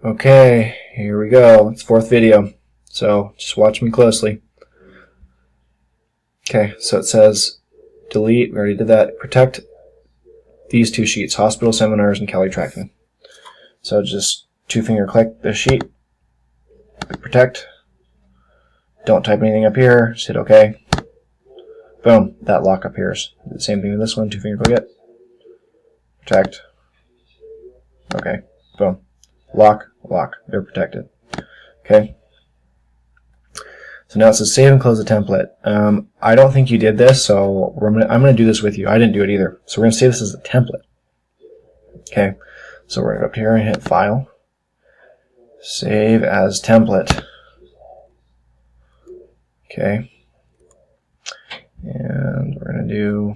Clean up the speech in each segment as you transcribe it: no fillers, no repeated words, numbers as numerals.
Okay, here we go. It's fourth video, so just watch me closely. Okay, so it says delete, we already did that. Protect these two sheets, hospital seminars and Cali tracking. So just two-finger click the sheet, click protect. Don't type anything up here, just hit OK. Boom, that lock appears. Do the same thing with this one, two-finger click it. Protect. Okay, boom. Lock, lock, they're protected. Okay. So now it says save and close the template. I don't think you did this, so I'm going to do this with you. I didn't do it either. So we're going to save this as a template. Okay. So we're going to go up here and hit File. Save as template. Okay. And we're going to do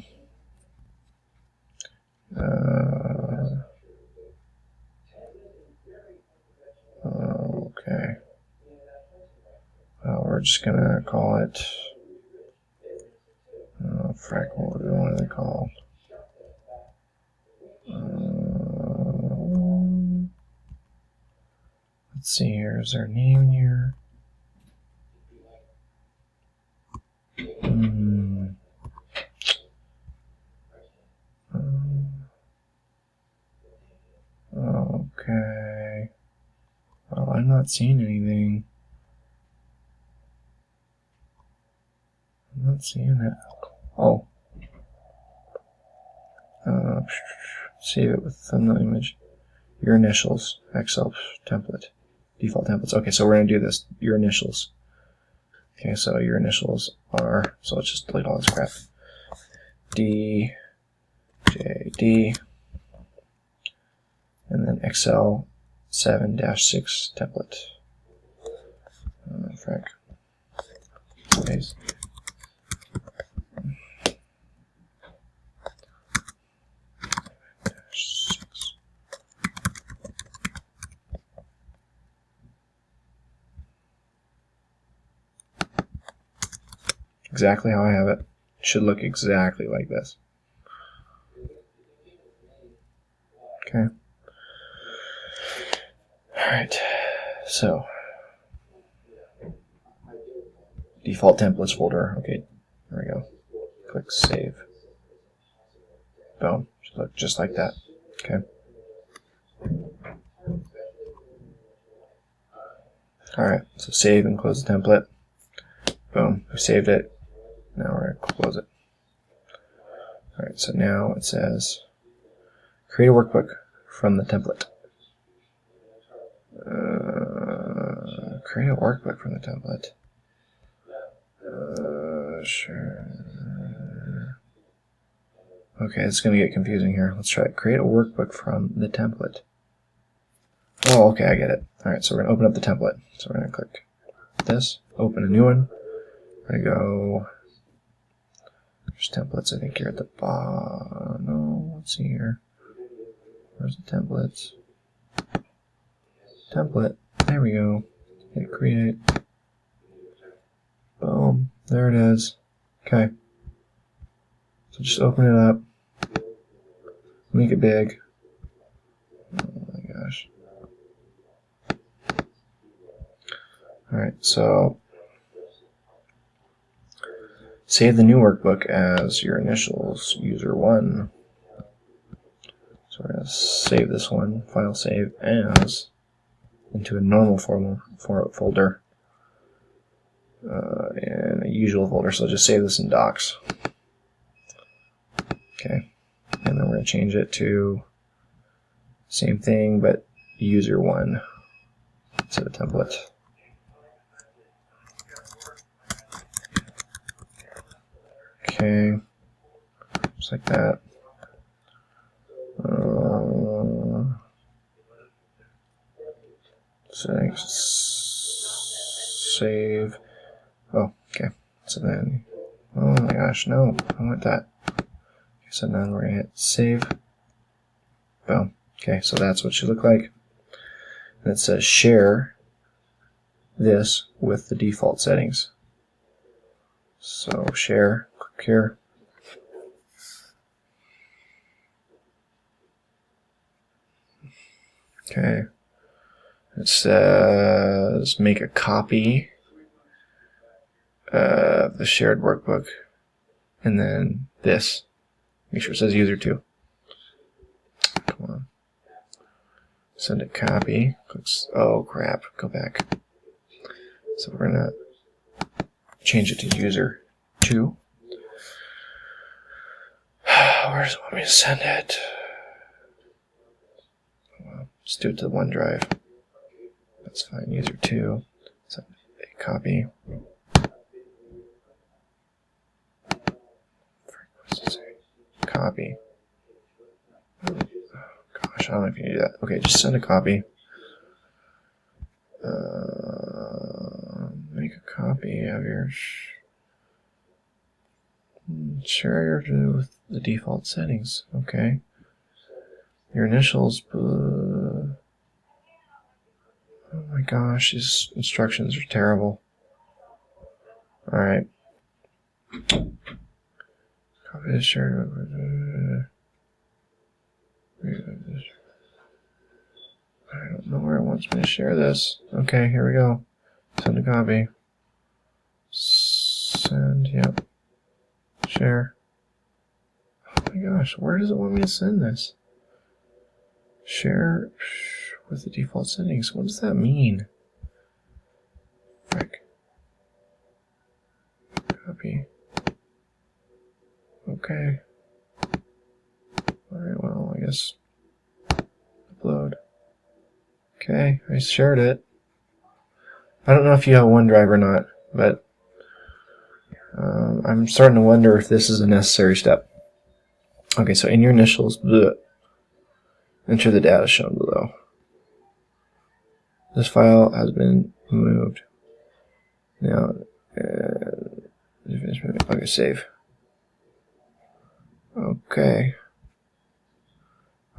okay. Well, we're just going to call it frack, what are they called? Let's see here. Is there a name in here? Okay. Well, I'm not seeing anything. I'm not seeing it. Oh. Save it with thumbnail image. Your initials. Excel template. Default templates. Okay, so we're going to do this. Your initials. Okay, so your initials are, so let's just delete all this crap. D, J, D, and then Excel 7-6 template. Frack. Space. Exactly how I have it. It should look exactly like this. Okay. Alright. So, default templates folder. Okay, there we go. Click save. Boom. Should look just like that. Okay. Alright, so save and close the template. Boom. We saved it. Now we're going to close it. Alright, so now it says create a workbook from the template. Create a workbook from the template. Sure. Okay, it's going to get confusing here. Let's try it. Create a workbook from the template. Oh, okay, I get it. Alright, so we're going to open up the template. So we're going to click this, open a new one. We're going to go, there's templates, I think, here at the bottom. No, let's see here. Where's the templates? Template. There we go. Hit create. Boom. There it is. Okay. So just open it up. Make it big. Oh my gosh. Alright, so save the new workbook as your initials, user1. So we're going to save this one, file save as, into a normal folder, and a usual folder, so just save this in docs. Okay, and then we're going to change it to same thing, but user1 to the template. Okay, just like that. Save. Oh, okay. So then, oh my gosh, no, I want that. Okay, so now we're going to hit save. Boom. Okay, so that's what it should look like. And it says share this with the default settings. So share, click here. Okay. It says make a copy of the shared workbook, and then this. Make sure it says user 2. Come on. Send a copy. Clicks. Oh crap. Go back. So we're gonna change it to user 2. Where does it want me to send it? Well, let's do it to the OneDrive. That's fine. User 2. Send a copy. What's it say? Copy. Oh, gosh, I don't know if you do that. Okay, just send a copy. Make a copy of your share with the default settings. Okay. Your initials. Oh my gosh, these instructions are terrible. Alright. Copy the shared. I don't know where it wants me to share this. Okay, here we go. Send a copy. Send, yep. Share. Oh my gosh, where does it want me to send this? Share with the default settings. What does that mean? Frick. Copy. Okay. Alright, well, I guess upload. Okay, I shared it. I don't know if you have OneDrive or not, but I'm starting to wonder if this is a necessary step. Okay, so in your initials, enter the data shown below. This file has been moved. Now, okay, save. Okay.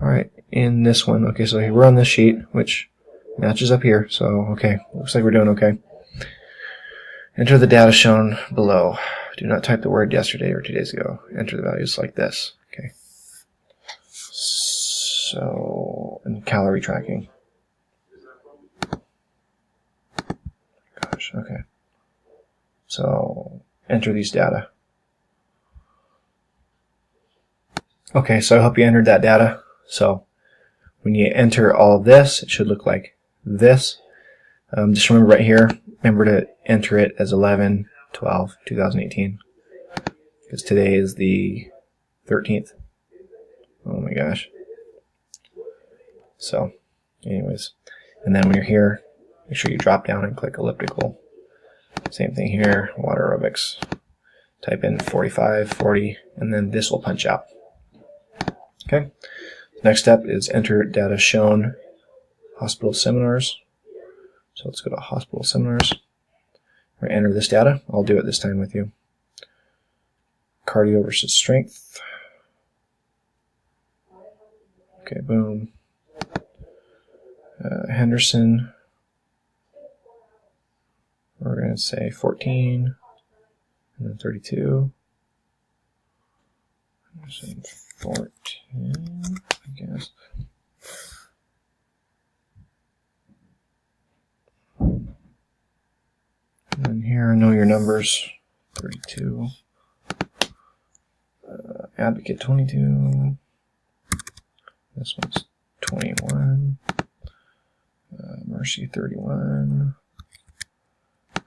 Alright, in this one. Okay, so we're on this sheet, which matches up here. So, okay, looks like we're doing okay. Enter the data shown below. Do not type the word yesterday or 2 days ago. Enter the values like this. Okay. So, and calorie tracking. Gosh, okay. So, enter these data. Okay, so I hope you entered that data. So, when you enter all of this, it should look like this. Just remember right here, remember to enter it as 11/12/2018. Because today is the 13th. Oh my gosh. So, anyways. And then when you're here, make sure you drop down and click elliptical. Same thing here, water aerobics. Type in 45, 40, and then this will punch out. Okay. Next step is enter data shown hospital seminars. So let's go to hospital seminars. We're going to enter this data. I'll do it this time with you. Cardio versus strength. Okay, boom. Henderson. We're going to say 14 and then 32. Henderson 14, I guess. And then here, know your numbers. 32. Advocate 22. This one's 21. Mercy 31.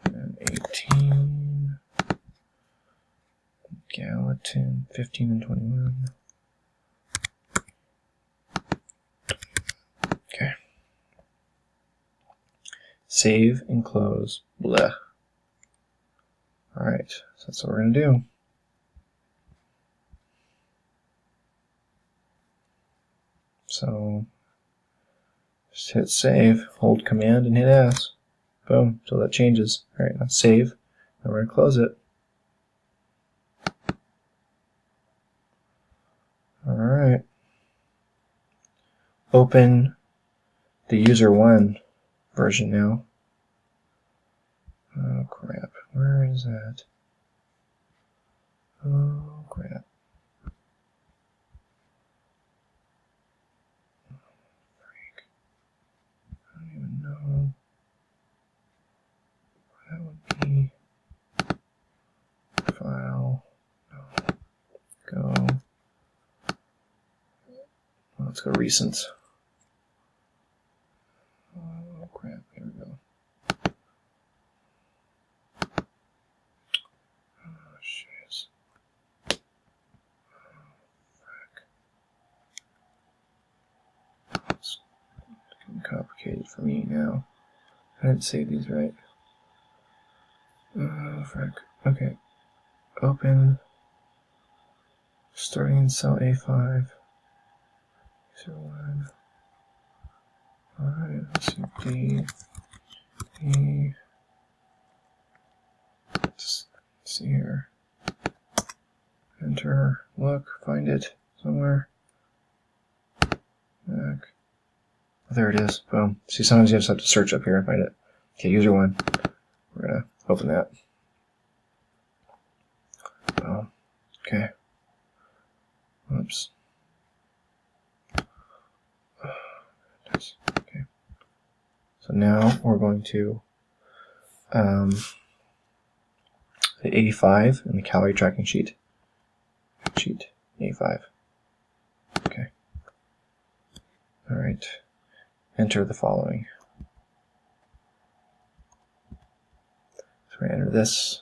And 18. Gallatin 15 and 21. Okay. Save and close. Bleh. Alright, so that's what we're going to do. So, just hit save, hold command, and hit S. Boom, so that changes. Alright, now save, and we're going to close it. Alright. Open the user 1 version now. Oh crap, where is that? Oh crap. Freak. I don't even know. Let's go recent. Oh crap, here we go. Oh shit. It's getting complicated for me now. I didn't save these right. Oh frick. Okay. Open. Starting in cell A5. 01. Alright, let's see. D. E. Let's see here. Enter. Look. Find it somewhere. Back. Oh, there it is. Boom. See, sometimes you just have to search up here and find it. Okay, user 1. We're gonna open that. Boom. Okay. Oops. Okay. So now we're going to the 85 in the calorie tracking sheet. Sheet 85. Okay. All right. Enter the following. So we're going to enter this.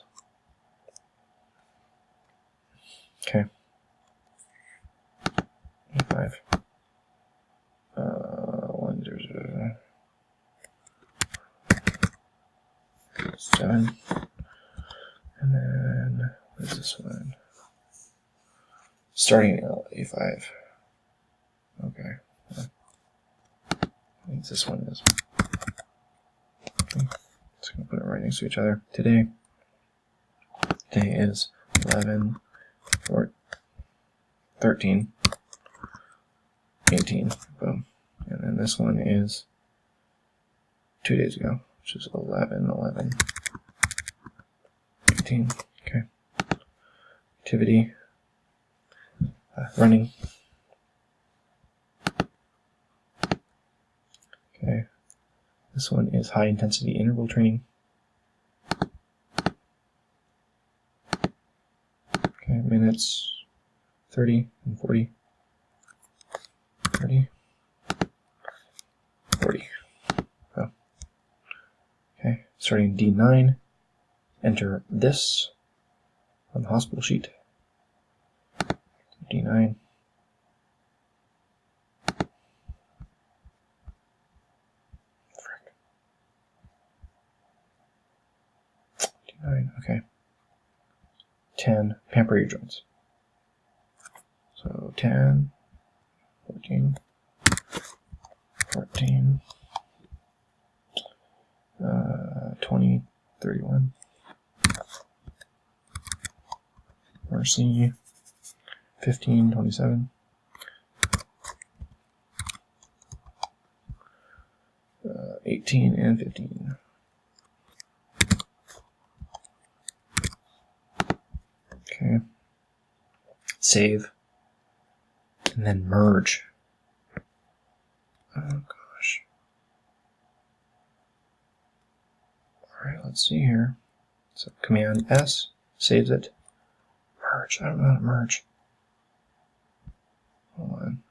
Okay. 85. 7. And then, what is this one? Starting A5. Okay. I think this one is. Okay. Just going to put it right next to each other. Today is 11, 14, 13, 18. Boom. And then this one is 2 days ago, which is 11, 11, 18. Okay. Activity. Running. Okay. This one is high intensity interval training. Okay, minutes 30 and 40. 30. 40. Oh. Okay, starting D9. Enter this on the hospital sheet. D9. Frick. D9, okay. 10, pamper your joints. So 10, 14, 14, 20, 31. Mercy, 15, 27. 18 and 15. Okay. Save. And then merge. Oh gosh. Alright, let's see here. So Command S saves it. Merge. I don't know how to merge. Hold on.